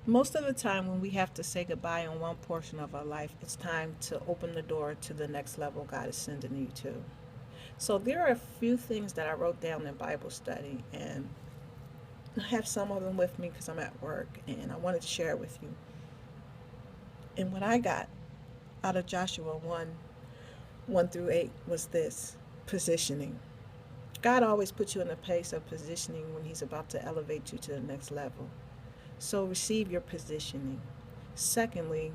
Most of the time, when we have to say goodbye in one portion of our life, it's time to open the door to the next level God is sending you to. So, there are a few things that I wrote down in Bible study, and I have some of them with me because I'm at work, and I wanted to share it with you. And what I got out of Joshua 1 through 8 was this: positioning. God always puts you in a place of positioning when He's about to elevate you to the next level. So receive your positioning. Secondly,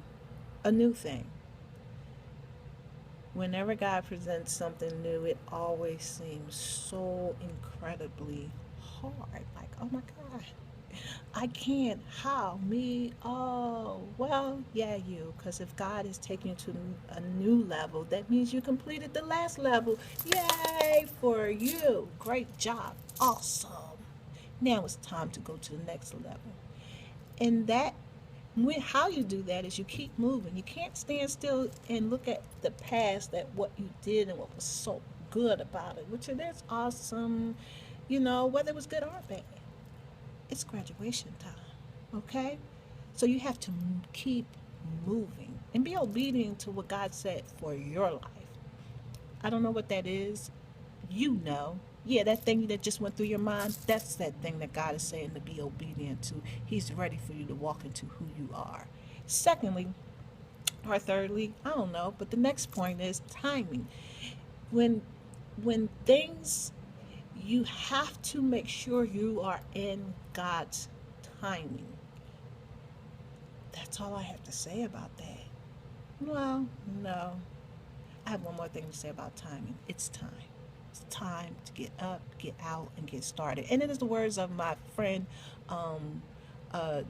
a new thing. Whenever God presents something new, it always seems so incredibly hard. Like, oh my God, I can't. How? Me? Oh, well, yeah, you. Because if God is taking you to a new level, that means you completed the last level. Yay for you. Great job. Awesome. Now it's time to go to the next level. And how you do that is you keep moving. You can't stand still and look at the past, at what you did and what was so good about it, which it is awesome, whether it was good or bad. It's graduation time, okay? So you have to keep moving and be obedient to what God said for your life. I don't know what that is. You know. Yeah, that thing that just went through your mind, that's that thing that God is saying to be obedient to. He's ready for you to walk into who you are. Secondly, or thirdly, I don't know, but the next point is timing. When things, you have to make sure you are in God's timing. That's all I have to say about that. Well, no. I have one more thing to say about timing. It's time. It's time to get up, get out, and get started. And it is the words of my friend, um, uh,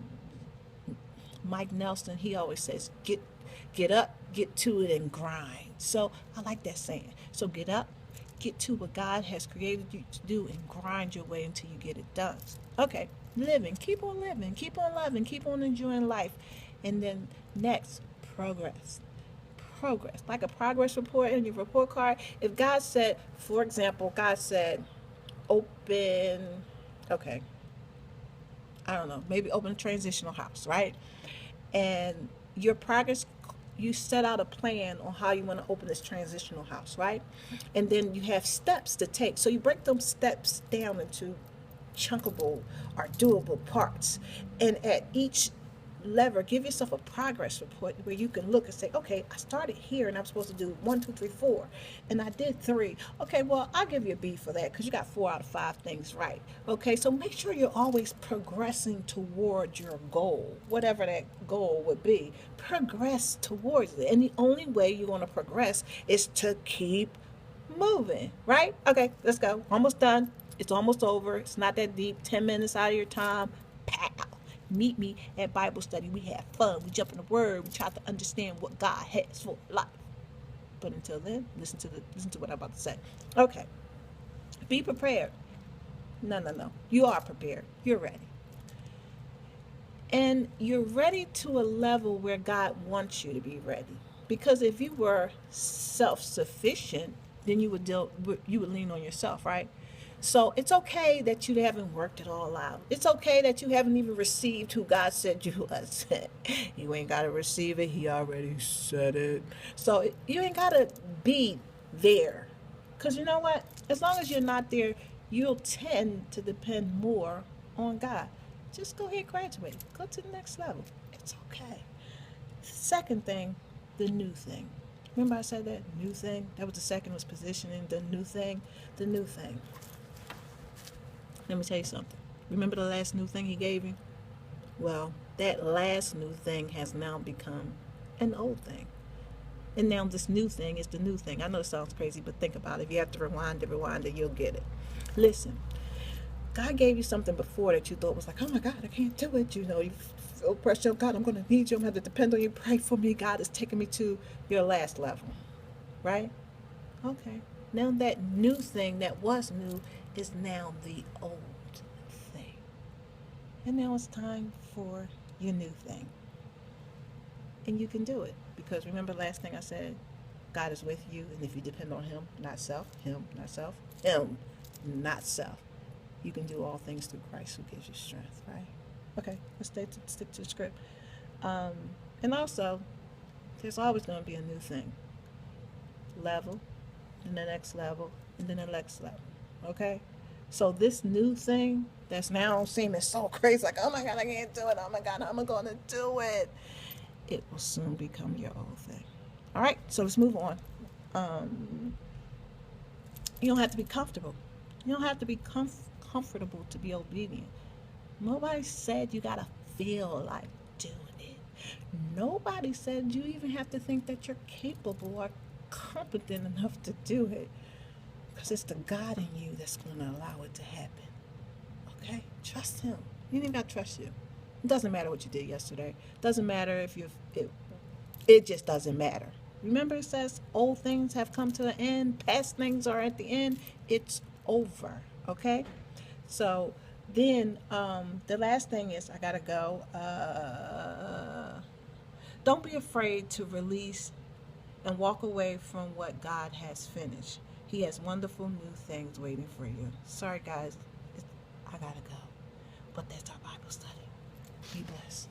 Mike Nelson. He always says, get up, get to it, and grind. So I like that saying. So get up, get to what God has created you to do, and grind your way until you get it done. Okay, keep on living, keep on loving, keep on enjoying life. And then next, progress. Progress, like a progress report in your report card. If God said, for example, God said, open, okay, I don't know, maybe open a transitional house, right? And your progress, you set out a plan on how you want to open this transitional house, right? And then you have steps to take. So you break them steps down into chunkable or doable parts. And at each lever, give yourself a progress report where you can look and say, okay, I started here and I'm supposed to do 1, 2, 3, 4, and I did 3. Okay, well, I'll give you a B for that because you got 4 out of 5 things right. Okay, so make sure you're always progressing toward your goal, whatever that goal would be. Progress towards it. And the only way you're going to progress is to keep moving, right? Okay, let's go. Almost done. It's almost over. It's not that deep. 10 minutes out of your time. Pow. Meet me at Bible study. We have fun. We jump in the Word. We try to understand what God has for life. But until then, listen to what I'm about to say. Okay, be prepared. No, no, no. You are prepared. You're ready. And you're ready to a level where God wants you to be ready. Because if you were self-sufficient, then you would lean on yourself, right? So it's okay that you haven't worked it all out. It's okay that you haven't even received who God said you was. You ain't got to receive it. He already said it. So you ain't got to be there. Because you know what? As long as you're not there, you'll tend to depend more on God. Just go ahead, graduate. Go to the next level. It's okay. Second thing, the new thing. Remember I said that new thing? That was the second, was positioning. The new thing. The new thing. Let me tell you something. Remember the last new thing he gave you? Well, that last new thing has now become an old thing. And now this new thing is the new thing. I know it sounds crazy, but think about it. If you have to rewind it, you'll get it. Listen, God gave you something before that you thought was like, oh my God, I can't do it. You feel pressure. God, I'm going to need you. I'm going to have to depend on you. Pray for me. God is taking me to your last level. Right? Okay. Now that new thing that was new is now the old thing. And now it's time for your new thing. And you can do it. Because remember the last thing I said? God is with you. And if you depend on Him, not self, Him, not self, Him, not self, you can do all things through Christ who gives you strength, right? Okay, let's stick to the script. Um, and also, there's always going to be a new thing. Level, and the next level, and then the next level. Okay? So this new thing that's now seeming so crazy, like, oh my God, I can't do it. Oh my God, how am I going to do it? It will soon become your old thing. All right, so let's move on. Um, you don't have to be comfortable. You don't have to be comfortable to be obedient. Nobody said you got to feel like doing it. Nobody said you even have to think that you're capable or competent enough to do it. Because it's the God in you that's going to allow it to happen. Okay? Trust Him. You ain't got to trust you. It doesn't matter what you did yesterday. It doesn't matter if you've. It just doesn't matter. Remember, it says old things have come to an end, past things are at the end. It's over. Okay? So then the last thing is I got to go. Don't be afraid to release and walk away from what God has finished. He has wonderful new things waiting for you. Sorry, guys. I got to go. But that's our Bible study. Be blessed.